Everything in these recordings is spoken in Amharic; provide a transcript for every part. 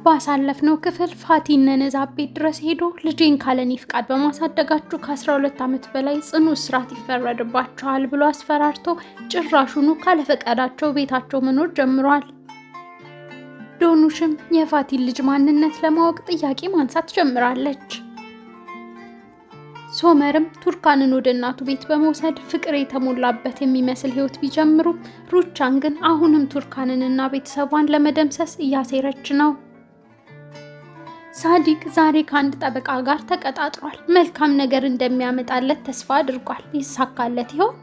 ባሳለፍነው ክፍል ፋቲና ነዛት ቤት ድረስ ሄዶ ልጄን ካለኔ ፍቃድ በማሳደጋችሁ ከ12 ዓመት በላይ ጽኑ እስራት ይፈረድባችኋል ብሎ አስፈራርቶ ጭራሹኑ ካለ ፈቃዳቸው ቤታቸው መኖር ጀምሯል። ዶኑሽም የፋቲን ልጅ ማንነት ለማወቅ ጥያቄ ማንሳት ጀምራለች። ሶመርም ቱርካንን ወደ እናቱ ቤት በመውሰድ ፍቅር የተሞላበት የሚመስል ህይወት ቢጀምሩም ሩቻን ግን አሁንም ቱርካንንና ቤተሰቧን ለመደምሰስ እያሴረች ነው። ሳዲቅ ዛሬ ከአንድ ጠበቃ ጋር ተቀጣጥሯል። መልካም ነገር እንደሚያመጣለት ተስፋ አድርጓል። ይሳካለት ይሆን?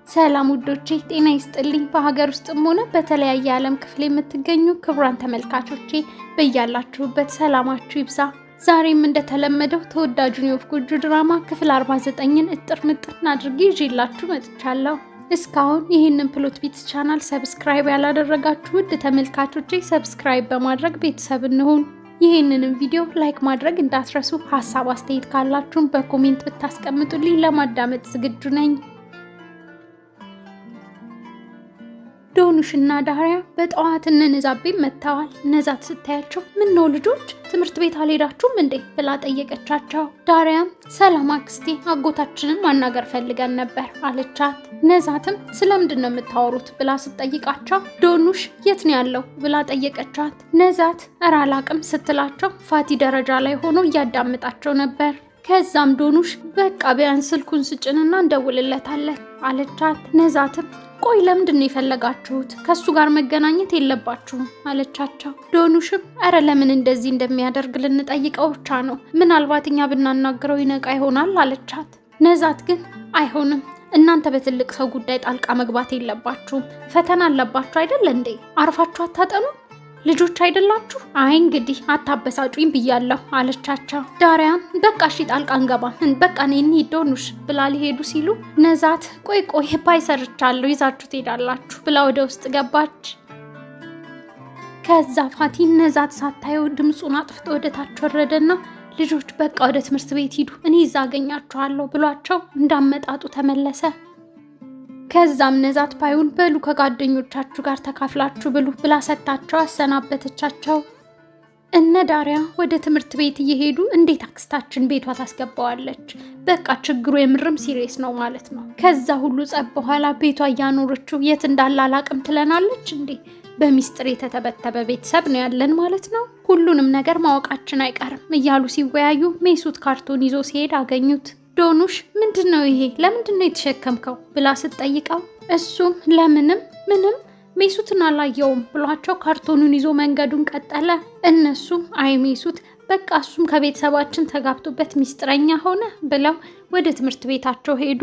ሰላም ውዶቼ፣ ጤና ይስጥልኝ። በሀገር ውስጥም ሆነ በተለያየ ዓለም ክፍል የምትገኙ ክቡራን ተመልካቾቼ በያላችሁበት ሰላማችሁ ይብዛ። ዛሬም እንደተለመደው ተወዳጁን የወፍ ጎጆ ድራማ ክፍል 49ን እጥር ምጥን አድርጌ ይዤላችሁ መጥቻለሁ። እስካሁን ይህንን ፕሎት ቢትስ ቻናል ሰብስክራይብ ያላደረጋችሁ ውድ ተመልካቾቼ ሰብስክራይብ በማድረግ ቤተሰብ እንሁን። ይህንንም ቪዲዮ ላይክ ማድረግ እንዳትረሱ። ሀሳብ አስተያየት ካላችሁም በኮሜንት ብታስቀምጡልኝ ለማዳመጥ ዝግጁ ነኝ። ዶኑሽና ዳሪያ በጠዋት እነ ነዛት ቤት መጥተዋል። ነዛት ስታያቸው ምን ነው ልጆች ትምህርት ቤት አልሄዳችሁም እንዴ ብላ ጠየቀቻቸው። ዳሪያም ሰላም አክስቴ፣ አጎታችንን ማናገር ፈልገን ነበር አለቻት። ነዛትም ስለምንድን ነው የምታወሩት ብላ ስትጠይቃቸው ዶኑሽ የት ነው ያለው ብላ ጠየቀቻት። ነዛት እረ አላቅም ስትላቸው ፋቲ ደረጃ ላይ ሆኖ እያዳመጣቸው ነበር። ከዛም ዶኑሽ በቃ ቢያንስ ስልኩን ስጭንና እንደውልለታለን አለቻት። ነዛትም ቆይ ለምንድን ነው የፈለጋችሁት? ከሱ ጋር መገናኘት የለባችሁም አለቻቸው። ዶኑሽም አረ ለምን እንደዚህ እንደሚያደርግ ልንጠይቀው ብቻ ነው፣ ምናልባት እኛ ብናናግረው ይነቃ ይሆናል አለቻት። ነዛት ግን አይሆንም፣ እናንተ በትልቅ ሰው ጉዳይ ጣልቃ መግባት የለባችሁም። ፈተና አለባችሁ አይደል እንዴ? አርፋችሁ አታጠኑ? ልጆች አይደላችሁ? አይ እንግዲህ አታበሳጩኝ ብያለሁ አለቻቸው። ዳሪያም በቃ እሺ ጣልቃ አንገባም፣ በቃ እኔ እንሂድ ዶኑሽ ብላ ሊሄዱ ሲሉ ነዛት ቆይ ባይሰርቻለሁ ይዛችሁ ትሄዳላችሁ ብላ ወደ ውስጥ ገባች። ከዛ ፋቲ ነዛት ሳታየው ድምፁን አጥፍቶ ወደ ታች ወረደና ልጆች በቃ ወደ ትምህርት ቤት ሂዱ፣ እኔ እዛ አገኛችኋለሁ ብሏቸው እንዳመጣጡ ተመለሰ። ከዛም ነዛት ፓዩን በሉ ከጓደኞቻችሁ ጋር ተካፍላችሁ ብሉ ብላ ሰጣቸው አሰናበተቻቸው። እነ ዳሪያ ወደ ትምህርት ቤት እየሄዱ እንዴት አክስታችን ቤቷ ታስገባዋለች? በቃ ችግሩ የምርም ሲሪየስ ነው ማለት ነው። ከዛ ሁሉ ጸብ በኋላ ቤቷ እያኖረችው የት እንዳለ አላቅም ትለናለች እንዴ? በሚስጥር የተተበተበ ቤተሰብ ነው ያለን ማለት ነው። ሁሉንም ነገር ማወቃችን አይቀርም እያሉ ሲወያዩ ሜሱት ካርቶን ይዞ ሲሄድ አገኙት። ዶኑሽ ምንድነው ይሄ? ለምንድነው የተሸከምከው ብላ ስትጠይቀው እሱም ምንም ሜሱትን አላየውም ብሏቸው ካርቶኑን ይዞ መንገዱን ቀጠለ። እነሱም አይ ሜሱት በቃ እሱም ከቤተሰባችን ተጋብቶበት ሚስጥረኛ ሆነ ብለው ወደ ትምህርት ቤታቸው ሄዱ።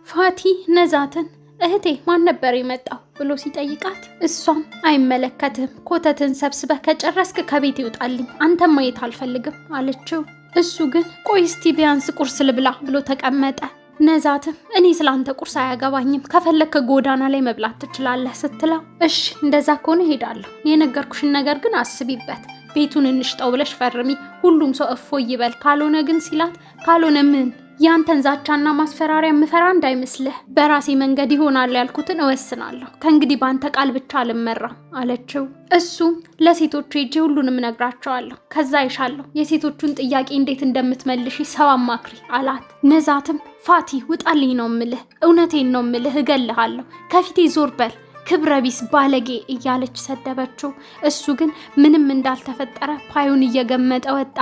ፋቲ ነዛትን እህቴ ማን ነበር የመጣው ብሎ ሲጠይቃት እሷም አይመለከትም፣ ኮተትን ሰብስበህ ከጨረስክ ከቤት ይውጣልኝ፣ አንተም ማየት አልፈልግም አለችው። እሱ ግን ቆይ እስቲ ቢያንስ ቁርስ ልብላ ብሎ ተቀመጠ። ነዛትም እኔ ስላንተ ቁርስ አያገባኝም፣ ከፈለክ ጎዳና ላይ መብላት ትችላለህ ስትለው እሺ እንደዛ ከሆነ ሄዳለሁ፣ የነገርኩሽን ነገር ግን አስቢበት፣ ቤቱን እንሽጠው ብለሽ ፈርሚ፣ ሁሉም ሰው እፎይ ይበል፣ ካልሆነ ግን ሲላት ካልሆነ ምን ያንተን ዛቻና ማስፈራሪያ ምፈራ እንዳይመስልህ፣ በራሴ መንገድ ይሆናል ያልኩትን እወስናለሁ፣ ከእንግዲህ ባንተ ቃል ብቻ አልመራም አለችው። እሱም ለሴቶቹ ሄጄ ሁሉንም ነግራቸዋለሁ፣ ከዛ ይሻለሁ የሴቶቹን ጥያቄ እንዴት እንደምትመልሺ ሰው አማክሪ አላት። ነዛትም ፋቲ ውጣልኝ ነው ምልህ፣ እውነቴን ነው ምልህ፣ እገልሃለሁ፣ ከፊቴ ዞር በል ክብረ ቢስ ባለጌ እያለች ሰደበችው። እሱ ግን ምንም እንዳልተፈጠረ ፓዩን እየገመጠ ወጣ።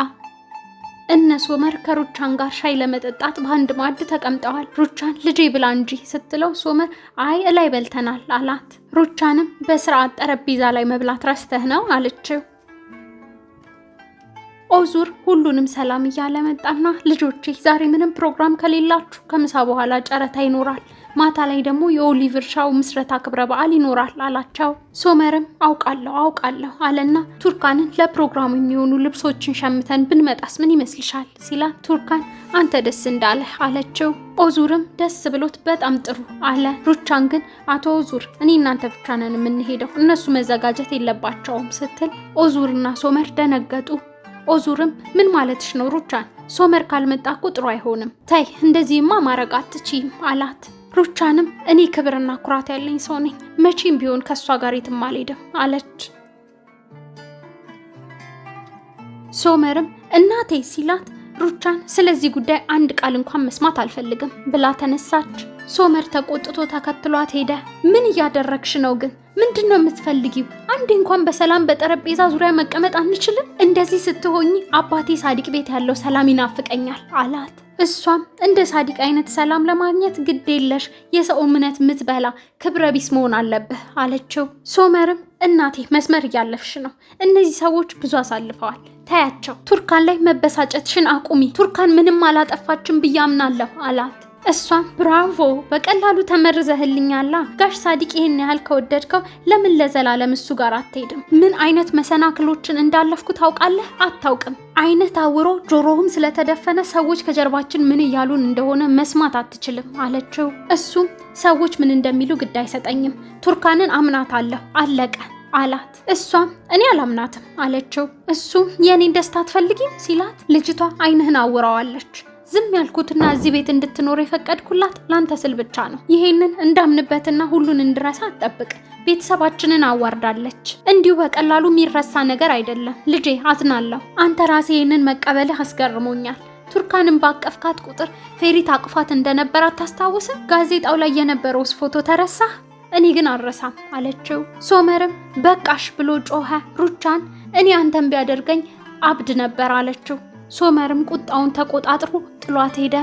እነ ሶመር ከሩቻን ጋር ሻይ ለመጠጣት በአንድ ማዕድ ተቀምጠዋል። ሩቻን ልጄ ብላ እንጂ ስትለው ሶመር አይ እላይ በልተናል አላት። ሩቻንም በስርዓት ጠረጴዛ ላይ መብላት ረስተህ ነው አለችው። ኦዙር ሁሉንም ሰላም እያለ መጣና ልጆቼ ዛሬ ምንም ፕሮግራም ከሌላችሁ ከምሳ በኋላ ጨረታ ይኖራል፣ ማታ ላይ ደግሞ የኦሊቨር ሻው ምስረታ ክብረ በዓል ይኖራል አላቸው። ሶመርም አውቃለሁ አለና ቱርካንን ለፕሮግራሙ የሚሆኑ ልብሶችን ሸምተን ብንመጣስ ምን ይመስልሻል ሲላት ቱርካን አንተ ደስ እንዳለህ አለችው። ኦዙርም ደስ ብሎት በጣም ጥሩ አለ። ሩቻን ግን አቶ ኦዙር እኔ እናንተ ብቻ ነን የምንሄደው፣ እነሱ መዘጋጀት የለባቸውም ስትል ኦዙርና ሶመር ደነገጡ። ኦዙርም ምን ማለትሽ ነው ሩቻን? ሶመር ካልመጣ እኮ ጥሩ አይሆንም። ተይ እንደዚህማ ማረግ አትችይም አላት። ሩቻንም እኔ ክብርና ኩራት ያለኝ ሰው ነኝ፣ መቼም ቢሆን ከሷ ጋር የትም አልሄድም አለች። ሶመርም እናቴ ሲላት ሩቻን ስለዚህ ጉዳይ አንድ ቃል እንኳን መስማት አልፈልግም ብላ ተነሳች። ሶመር ተቆጥቶ ተከትሏት ሄደ። ምን እያደረግሽ ነው ግን? ምንድነው የምትፈልጊው? አንዴ እንኳን በሰላም በጠረጴዛ ዙሪያ መቀመጥ አንችልም? እንደዚህ ስትሆኚ አባቴ ሳዲቅ ቤት ያለው ሰላም ይናፍቀኛል አላት። እሷም እንደ ሳዲቅ አይነት ሰላም ለማግኘት ግድ የለሽ የሰው እምነት ምትበላ ክብረ ቢስ መሆን አለብህ አለችው። ሶመርም እናቴ መስመር እያለፍሽ ነው፣ እነዚህ ሰዎች ብዙ አሳልፈዋል፣ ታያቸው። ቱርካን ላይ መበሳጨትሽን አቁሚ፣ ቱርካን ምንም አላጠፋችም ብዬ አምናለሁ አላት። እሷም ብራቮ በቀላሉ ተመርዘህልኛላ። ጋሽ ሳዲቅ ይሄን ያህል ከወደድከው ለምን ለዘላለም እሱ ጋር አትሄድም? ምን አይነት መሰናክሎችን እንዳለፍኩ ታውቃለህ? አታውቅም። አይነት አውሮ ጆሮህም ስለተደፈነ ሰዎች ከጀርባችን ምን እያሉን እንደሆነ መስማት አትችልም አለችው። እሱም ሰዎች ምን እንደሚሉ ግድ አይሰጠኝም፣ ቱርካንን አምናታለሁ አለቀ አላት። እሷም እኔ አላምናትም አለችው። እሱም የኔን ደስታ አትፈልጊም ሲላት ልጅቷ አይንህን አውራዋለች። ዝም ያልኩትና እዚህ ቤት እንድትኖር የፈቀድኩላት ላንተ ስል ብቻ ነው። ይሄንን እንዳምንበትና ሁሉን እንድረሳ አትጠብቅ። ቤተሰባችንን አዋርዳለች። እንዲሁ በቀላሉ የሚረሳ ነገር አይደለም። ልጄ አዝናለሁ። አንተ ራሴ ይሄንን መቀበልህ አስገርሞኛል። ቱርካንን ባቀፍካት ቁጥር ፌሪት አቅፋት እንደነበር አታስታውስም? ጋዜጣው ላይ የነበረውስ ፎቶ ተረሳህ? እኔ ግን አልረሳም አለችው። ሶመርም በቃሽ ብሎ ጮኸ። ሩቻን እኔ አንተን ቢያደርገኝ አብድ ነበር አለችው። ሶመርም ቁጣውን ተቆጣጥሮ ጥሏት ሄደ።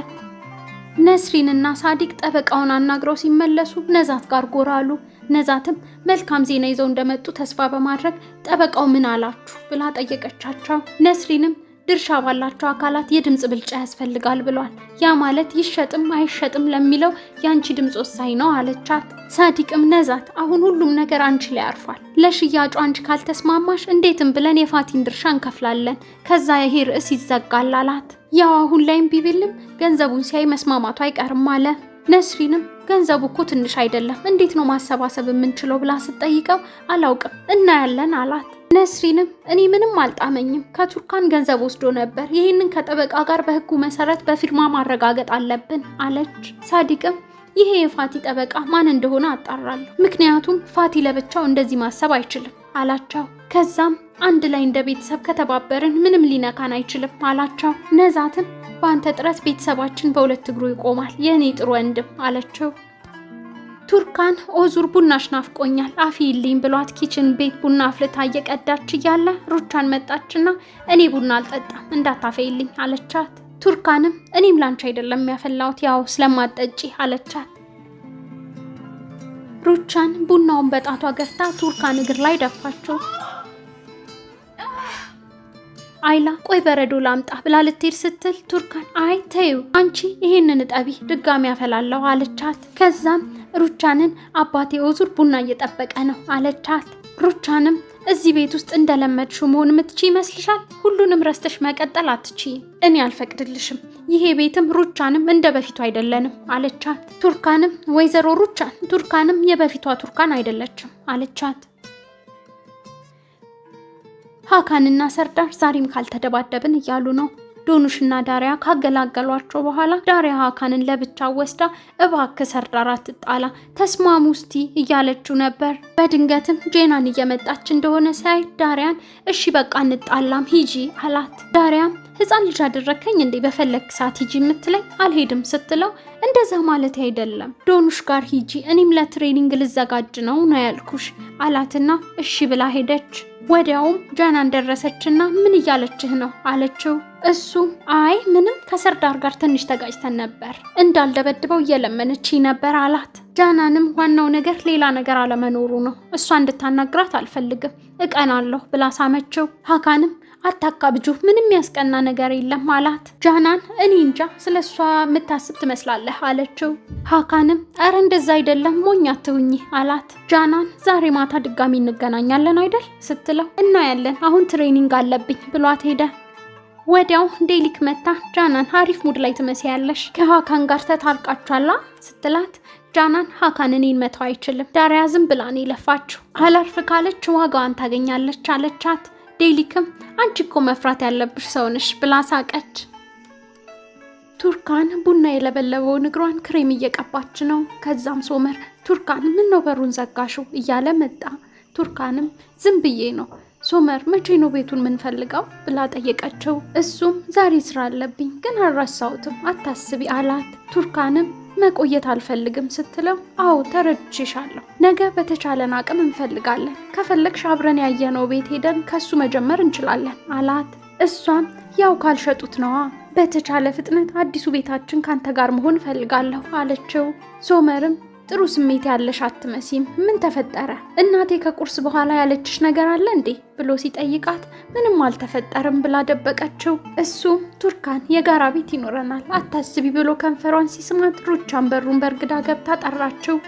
ነስሪንና ሳዲቅ ጠበቃውን አናግረው ሲመለሱ ነዛት ጋር ጎራ አሉ። ነዛትም መልካም ዜና ይዘው እንደመጡ ተስፋ በማድረግ ጠበቃው ምን አላችሁ ብላ ጠየቀቻቸው። ነስሪንም ድርሻ ባላቸው አካላት የድምጽ ብልጫ ያስፈልጋል ብሏል። ያ ማለት ይሸጥም አይሸጥም ለሚለው ያንቺ ድምጽ ወሳኝ ነው አለቻት። ሳዲቅም ነዛት አሁን ሁሉም ነገር አንቺ ላይ ያርፋል። ለሽያጩ አንቺ ካልተስማማሽ እንዴትም ብለን የፋቲን ድርሻ እንከፍላለን፣ ከዛ ይሄ ርዕስ ይዘጋል አላት። ያው አሁን ላይም ቢብልም ገንዘቡን ሲያይ መስማማቱ አይቀርም አለ። ነስሪንም ገንዘቡ እኮ ትንሽ አይደለም፣ እንዴት ነው ማሰባሰብ የምንችለው ብላ ስትጠይቀው አላውቅም እናያለን አላት። ነስሪንም እኔ ምንም አልጣመኝም፣ ከቱርካን ገንዘብ ወስዶ ነበር፣ ይህንን ከጠበቃ ጋር በህጉ መሰረት በፊርማ ማረጋገጥ አለብን አለች። ሳዲቅም ይሄ የፋቲ ጠበቃ ማን እንደሆነ አጣራለሁ፣ ምክንያቱም ፋቲ ለብቻው እንደዚህ ማሰብ አይችልም አላቸው። ከዛም አንድ ላይ እንደ ቤተሰብ ከተባበርን ምንም ሊነካን አይችልም አላቸው። ነዛትም በአንተ ጥረት ቤተሰባችን በሁለት እግሩ ይቆማል የኔ ጥሩ ወንድም አለችው። ቱርካን ኦዙር ቡናሽ ናፍቆኛል አፊልኝ ብሏት ኪችን ቤት ቡና አፍልታ እየቀዳች እያለ ሩቻን መጣችና እኔ ቡና አልጠጣም እንዳታፈይልኝ አለቻት። ቱርካንም እኔም ላንቺ አይደለም ያፈላሁት ያው ስለማጠጪ አለቻት። ሩቻን ቡናውን በጣቷ ገፍታ ቱርካን እግር ላይ ደፋችው። አይላ ቆይ በረዶ ላምጣ ብላ ልትሄድ ስትል ቱርካን አይ ተይው አንቺ ይሄንን እጠቢ ድጋሚ ያፈላለሁ አለቻት። ከዛም ሩቻንን አባቴ ኦዙር ቡና እየጠበቀ ነው አለቻት። ሩቻንም እዚህ ቤት ውስጥ እንደለመድሽው መሆን የምትችይ ይመስልሻል? ሁሉንም ረስተሽ መቀጠል አትችይ፣ እኔ አልፈቅድልሽም። ይሄ ቤትም ሩቻንም እንደ በፊቱ አይደለንም አለቻት። ቱርካንም ወይዘሮ ሩቻን ቱርካንም የበፊቷ ቱርካን አይደለችም አለቻት። ሀካንና ሰርዳር ዛሬም ካልተደባደብን እያሉ ነው። ዶኑሽና ዳሪያ ካገላገሏቸው በኋላ ዳሪያ ሀካንን ለብቻ ወስዳ እባክህ ሰርዳር አትጣላ ተስማሙ እስቲ እያለችው ነበር። በድንገትም ጄናን እየመጣች እንደሆነ ሳይ ዳሪያን እሺ በቃ እንጣላም ሂጂ አላት። ዳሪያም ህፃን ልጅ አደረከኝ እንዴ በፈለግ ሰዓት ሂጂ የምትለኝ አልሄድም ስትለው እንደዛ ማለት አይደለም ዶኑሽ ጋር ሂጂ እኔም ለትሬኒንግ ልዘጋጅ ነው ያልኩሽ አላትና እሺ ብላ ሄደች። ወዲያውም ጃናን ደረሰችና ምን እያለችህ ነው አለችው። እሱ አይ ምንም ከሰርዳር ጋር ትንሽ ተጋጭተን ነበር እንዳልደበድበው እየለመነች ነበር አላት። ጃናንም ዋናው ነገር ሌላ ነገር አለመኖሩ ነው፣ እሷ እንድታናግራት አልፈልግም እቀናለሁ ብላ ሳመችው። ሀካንም አታካብጁ ምንም ያስቀና ነገር የለም አላት። ጃናን እኔ እንጃ ስለሷ የምታስብ ትመስላለህ አለችው። ሀካንም አረ እንደዛ አይደለም ሞኝ አትሁኚ አላት። ጃናን ዛሬ ማታ ድጋሚ እንገናኛለን አይደል ስትለው እናያለን አሁን ትሬኒንግ አለብኝ ብሏት ሄደ። ወዲያው ዴሊክ መታ ጃናን አሪፍ ሙድ ላይ ትመስያለሽ ከሀካን ጋር ተታርቃችኋላ ስትላት ጃናን ሀካን እኔን መተው አይችልም ዳሪያ ዝም ብላ ነው የለፋችው አላርፍ ካለች ዋጋዋን ታገኛለች አለቻት። ዴሊክም አንቺ እኮ መፍራት ያለብሽ ሰው ነሽ ብላ ሳቀች። ቱርካን ቡና የለበለበውን እግሯን ክሬም እየቀባች ነው። ከዛም ሶመር ቱርካን ምን ነው በሩን ዘጋሽው እያለ መጣ። ቱርካንም ዝም ብዬ ነው። ሶመር መቼ ነው ቤቱን ምንፈልገው ብላ ጠየቀችው። እሱም ዛሬ ስራ አለብኝ ግን አልረሳሁትም አታስቢ አላት። ቱርካንም መቆየት አልፈልግም ስትለው አዎ ተረድቼሻለሁ፣ ነገ በተቻለን አቅም እንፈልጋለን፣ ከፈለግሽ አብረን ያየነው ቤት ሄደን ከሱ መጀመር እንችላለን አላት። እሷም ያው ካልሸጡት ነዋ፣ በተቻለ ፍጥነት አዲሱ ቤታችን ካንተ ጋር መሆን እፈልጋለሁ አለችው። ሶመርም ጥሩ ስሜት ያለሽ አትመሲም፣ ምን ተፈጠረ? እናቴ ከቁርስ በኋላ ያለችሽ ነገር አለ እንዴ ብሎ ሲጠይቃት ምንም አልተፈጠረም ብላ ደበቀችው። እሱም ቱርካን የጋራ ቤት ይኖረናል አታስቢ ብሎ ከንፈሯን ሲስማት ሩቻን በሩን በርግዳ ገብታ ጠራችው።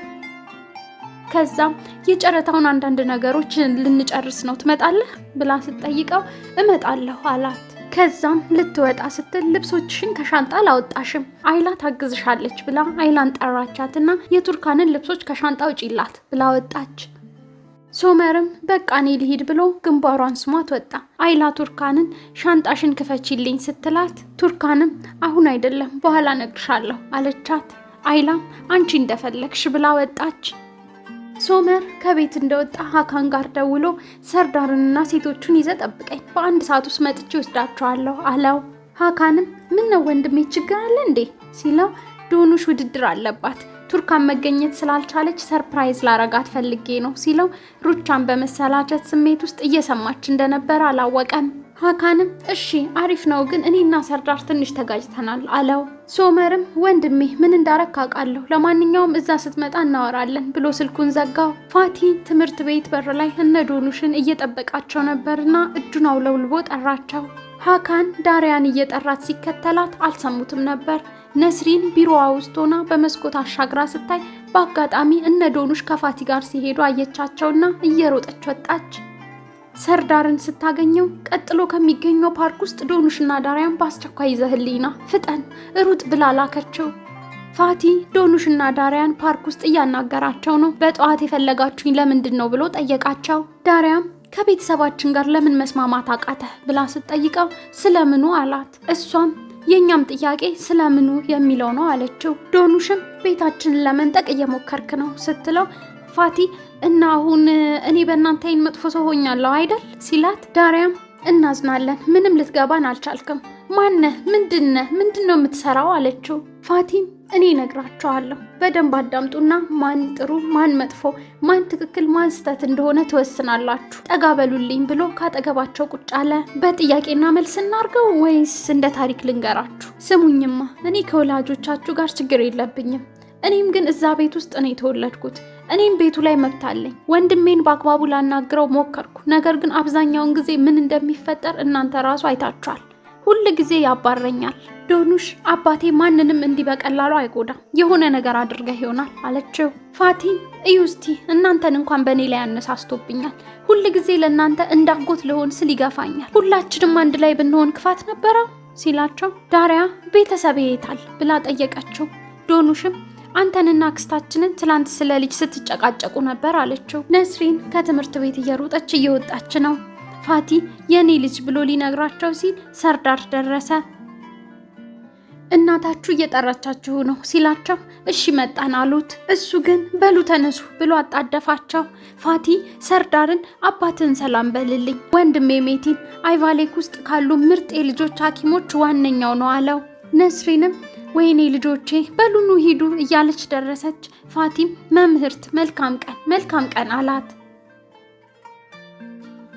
ከዛም የጨረታውን አንዳንድ ነገሮች ልንጨርስ ነው ትመጣለህ ብላ ስትጠይቀው እመጣለሁ አላት። ከዛም ልትወጣ ስትል ልብሶችሽን ከሻንጣ አላወጣሽም አይላ ታግዝሻለች ብላ አይላን ጠራቻትና የቱርካንን ልብሶች ከሻንጣ ውጪላት ብላ ወጣች። ሶመርም በቃ እኔ ልሂድ ብሎ ግንባሯን ስሟት ወጣ። አይላ ቱርካንን ሻንጣሽን ክፈቺልኝ ስትላት ቱርካንም አሁን አይደለም በኋላ ነግርሻለሁ አለቻት። አይላም አንቺ እንደፈለግሽ ብላ ወጣች። ሶመር ከቤት እንደወጣ ሀካን ጋር ደውሎ ሰርዳርንና ሴቶቹን ይዘህ ጠብቀኝ፣ በአንድ ሰዓት ውስጥ መጥቼ ወስዳቸዋለሁ አለው። ሀካንም ምን ነው ወንድሜ ችግር አለ እንዴ ሲለው ዶኑሽ ውድድር አለባት፣ ቱርካን መገኘት ስላልቻለች ሰርፕራይዝ ላረጋት ፈልጌ ነው ሲለው ሩቻን በመሰላቸት ስሜት ውስጥ እየሰማች እንደነበር አላወቀም። ሀካንም እሺ አሪፍ ነው ግን እኔና ሰርዳር ትንሽ ተጋጭተናል አለው። ሶመርም ወንድሜ ምን እንዳረክ አውቃለሁ፣ ለማንኛውም እዛ ስትመጣ እናወራለን ብሎ ስልኩን ዘጋው። ፋቲ ትምህርት ቤት በር ላይ እነ ዶኑሽን እየጠበቃቸው ነበርና እጁን አውለብልቦ ጠራቸው። ሀካን ዳሪያን እየጠራት ሲከተላት አልሰሙትም ነበር። ነስሪን ቢሮዋ ውስጥ ሆና በመስኮት አሻግራ ስታይ በአጋጣሚ እነ ዶኑሽ ከፋቲ ጋር ሲሄዱ አየቻቸውና እየሮጠች ወጣች። ሰርዳርን ስታገኘው ቀጥሎ ከሚገኘው ፓርክ ውስጥ ዶኑሽና ዳሪያን በአስቸኳይ ይዘህልኝና ፍጠን ሩጥ ብላ ላከችው። ፋቲ ዶኑሽና ዳሪያን ፓርክ ውስጥ እያናገራቸው ነው። በጠዋት የፈለጋችሁኝ ለምንድን ነው ብሎ ጠየቃቸው። ዳሪያም ከቤተሰባችን ጋር ለምን መስማማት አቃተህ ብላ ስትጠይቀው ስለምኑ አላት። እሷም የኛም ጥያቄ ስለምኑ የሚለው ነው አለችው። ዶኑሽም ቤታችንን ለመንጠቅ እየሞከርክ ነው ስትለው ፋቲ እና አሁን እኔ በእናንተ አይን መጥፎ ሰው ሆኛለሁ አይደል ሲላት ዳሪያም እናዝናለን፣ ምንም ልትገባን አልቻልክም፣ ማነህ ምንድነው የምትሰራው አለችው። ፋቲም እኔ ነግራቸዋለሁ፣ በደንብ አዳምጡና ማን ጥሩ ማን መጥፎ ማን ትክክል ማን ስህተት እንደሆነ ትወስናላችሁ፣ ጠጋ በሉልኝ ብሎ ካጠገባቸው ቁጭ አለ። በጥያቄና መልስ እናርገው ወይስ እንደ ታሪክ ልንገራችሁ? ስሙኝማ እኔ ከወላጆቻችሁ ጋር ችግር የለብኝም፣ እኔም ግን እዛ ቤት ውስጥ ነው የተወለድኩት፣ እኔም ቤቱ ላይ መብት አለኝ። ወንድሜን በአግባቡ ላናግረው ሞከርኩ፣ ነገር ግን አብዛኛውን ጊዜ ምን እንደሚፈጠር እናንተ ራሱ አይታችኋል፣ ሁል ጊዜ ያባረኛል። ዶኑሽ አባቴ ማንንም እንዲህ በቀላሉ አይጎዳም፣ የሆነ ነገር አድርገህ ይሆናል አለችው። ፋቲ እዩስቲ እናንተን እንኳን በእኔ ላይ ያነሳስቶብኛል፣ ሁል ጊዜ ለእናንተ እንዳጎት ልሆን ስል ይገፋኛል፣ ሁላችንም አንድ ላይ ብንሆን ክፋት ነበረው ሲላቸው ዳሪያ ቤተሰብ የታል ብላ ጠየቀችው። ዶኑሽም አንተንና አክስታችንን ትላንት ስለ ልጅ ስትጨቃጨቁ ነበር አለችው። ነስሪን ከትምህርት ቤት እየሮጠች እየወጣች ነው። ፋቲ የኔ ልጅ ብሎ ሊነግራቸው ሲል ሰርዳር ደረሰ። እናታችሁ እየጠራቻችሁ ነው ሲላቸው እሺ መጣን አሉት። እሱ ግን በሉ ተነሱ ብሎ አጣደፋቸው። ፋቲ ሰርዳርን አባትን ሰላም በልልኝ፣ ወንድሜ ሜቲን አይቫሌክ ውስጥ ካሉ ምርጥ የልጆች ሐኪሞች ዋነኛው ነው አለው። ነስሪንም ወይኔ ልጆቼ በሉኑ ሂዱ እያለች ደረሰች። ፋቲም መምህርት መልካም ቀን አላት።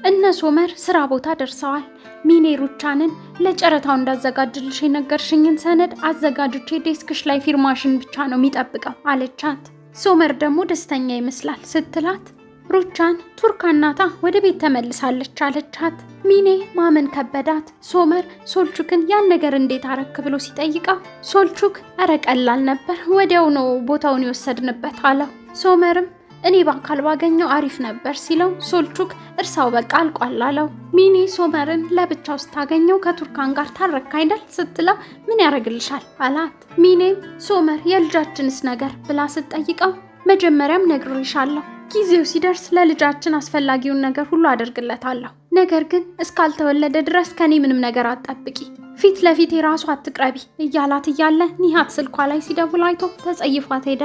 እነ ሶመር ስራ ቦታ ደርሰዋል። ሚኔ ሩቻንን ለጨረታው እንዳዘጋጅልሽ የነገርሽኝን ሰነድ አዘጋጅቼ ዴስክሽ ላይ ፊርማሽን ብቻ ነው የሚጠብቀው አለቻት። ሶመር ደግሞ ደስተኛ ይመስላል ስትላት ሩቻን ቱርካን ናታ ወደ ቤት ተመልሳለች አለቻት። ሚኔ ማመን ከበዳት። ሶመር ሶልቹክን ያን ነገር እንዴት አረክ ብሎ ሲጠይቀው ሶልቹክ እረ ቀላል ነበር፣ ወዲያው ነው ቦታውን የወሰድንበት አለው። ሶመርም እኔ በአካል ባገኘው አሪፍ ነበር ሲለው ሶልቹክ እርሳው በቃ አልቋል አለው። ሚኔ ሶመርን ለብቻው ስታገኘው ከቱርካን ጋር ታረክ አይደል ስትለው ምን ያደርግልሻል አላት። ሚኔም ሶመር የልጃችንስ ነገር ብላ ስትጠይቀው መጀመሪያም ነግሬሻለሁ፣ ጊዜው ሲደርስ ለልጃችን አስፈላጊውን ነገር ሁሉ አደርግለታለሁ። ነገር ግን እስካልተወለደ ድረስ ከኔ ምንም ነገር አትጠብቂ፣ ፊት ለፊት የራሱ አትቅረቢ እያላት እያለ ኒሃት ስልኳ ላይ ሲደውል አይቶ ተጸይፏት ሄደ።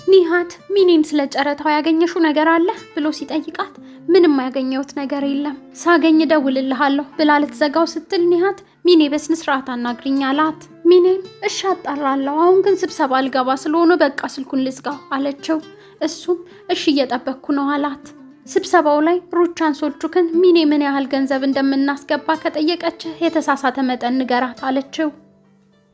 ኒሃት ሚኔን ስለ ጨረታው ያገኘሽው ነገር አለ ብሎ ሲጠይቃት ምንም ያገኘሁት ነገር የለም፣ ሳገኝ እደውልልሃለሁ ብላ ልትዘጋው ስትል ኒሃት ሚኔ በስነ ስርዓት አናግሪኝ አላት። ሚኔም እሺ አጣራለሁ፣ አሁን ግን ስብሰባ ልገባ ስለሆነ በቃ ስልኩን ልዝጋው አለችው። እሱም እሺ እየጠበቅኩ ነው አላት። ስብሰባው ላይ ሩቻን ሶልቹክን ሚኔ ምን ያህል ገንዘብ እንደምናስገባ ከጠየቀች የተሳሳተ መጠን ንገራት አለችው።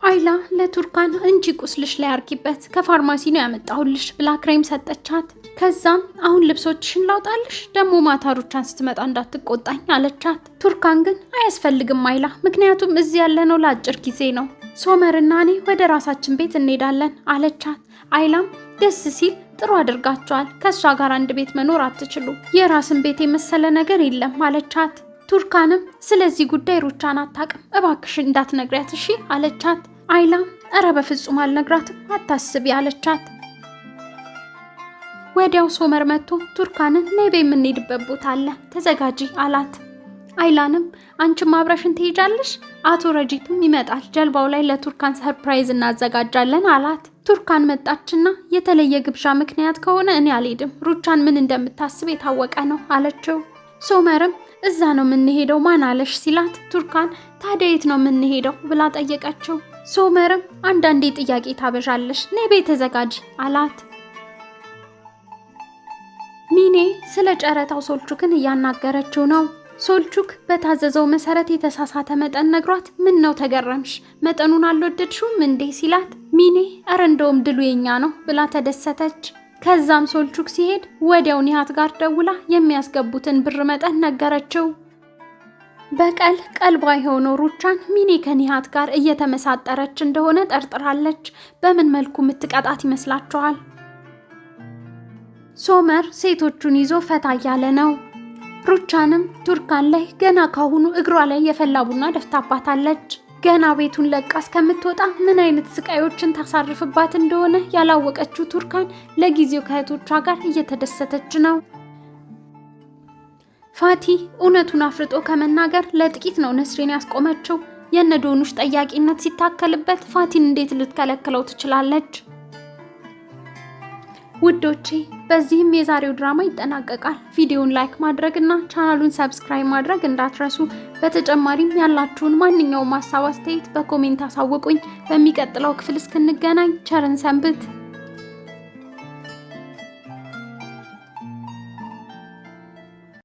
አይላ ለቱርካን እንጂ ቁስልሽ ላይ አርጊበት ከፋርማሲ ነው ያመጣሁልሽ ብላ ክሬም ሰጠቻት። ከዛም አሁን ልብሶችሽን ላውጣልሽ፣ ደግሞ ማታ ሩቻን ስትመጣ እንዳትቆጣኝ አለቻት። ቱርካን ግን አያስፈልግም አይላ፣ ምክንያቱም እዚህ ያለነው ለአጭር ጊዜ ነው፣ ሶመርና እኔ ወደ ራሳችን ቤት እንሄዳለን አለቻት። አይላም ደስ ሲል ጥሩ አድርጋቸዋል፣ ከእሷ ጋር አንድ ቤት መኖር አትችሉ፣ የራስን ቤት የመሰለ ነገር የለም አለቻት። ቱርካንም ስለዚህ ጉዳይ ሩቻን አታውቅም፣ እባክሽ እንዳትነግሪያት እሺ አለቻት። አይላም እረ በፍጹም አልነግራትም አታስቢ አለቻት። ወዲያው ሶመር መጥቶ ቱርካንን ነይ የምንሄድበት ቦታ አለ ተዘጋጂ አላት። አይላንም አንቺም አብረሽን ትሄጃለሽ፣ አቶ ረጂትም ይመጣል፣ ጀልባው ላይ ለቱርካን ሰርፕራይዝ እናዘጋጃለን አላት። ቱርካን መጣችና የተለየ ግብዣ ምክንያት ከሆነ እኔ አልሄድም፣ ሩቻን ምን እንደምታስብ የታወቀ ነው አለችው። ሶመርም እዛ ነው የምንሄደው ማን አለሽ ሲላት፣ ቱርካን ታዲያ የት ነው የምንሄደው ብላ ጠየቀችው። ሶመርም አንዳንዴ ጥያቄ ታበዣለሽ፣ ነይ ቤት ተዘጋጂ አላት። ሚኔ ስለ ጨረታው ሶልቹክን እያናገረችው ነው። ሶልቹክ በታዘዘው መሰረት የተሳሳተ መጠን ነግሯት ምን ነው ተገረምሽ፣ መጠኑን አልወደድሽውም እንዴ ሲላት፣ ሚኔ እረ እንደውም ድሉ የኛ ነው ብላ ተደሰተች። ከዛም ሶልቹክ ሲሄድ ወዲያው ኒሃት ጋር ደውላ የሚያስገቡትን ብር መጠን ነገረችው። በቀል ቀልቧ የሆነው ሩቻን ሚኔ ከኒሃት ጋር እየተመሳጠረች እንደሆነ ጠርጥራለች። በምን መልኩ የምትቀጣት ይመስላችኋል? ሶመር ሴቶቹን ይዞ ፈታ እያለ ነው። ሩቻንም ቱርካን ላይ ገና ካሁኑ እግሯ ላይ የፈላ ቡና ደፍታባታለች። ገና ቤቱን ለቃ እስከምትወጣ ምን አይነት ስቃዮችን ታሳርፍባት እንደሆነ ያላወቀችው ቱርካን ለጊዜው ከእህቶቿ ጋር እየተደሰተች ነው። ፋቲ እውነቱን አፍርጦ ከመናገር ለጥቂት ነው ነስሪን ያስቆመችው። የነዶኑሽ ጠያቂነት ሲታከልበት ፋቲን እንዴት ልትከለክለው ትችላለች? ውዶቼ በዚህም የዛሬው ድራማ ይጠናቀቃል። ቪዲዮውን ላይክ ማድረግና ቻናሉን ሰብስክራይብ ማድረግ እንዳትረሱ። በተጨማሪም ያላችሁን ማንኛውም ሀሳብ አስተያየት በኮሜንት አሳውቁኝ። በሚቀጥለው ክፍል እስክንገናኝ ቸርን ሰንብት።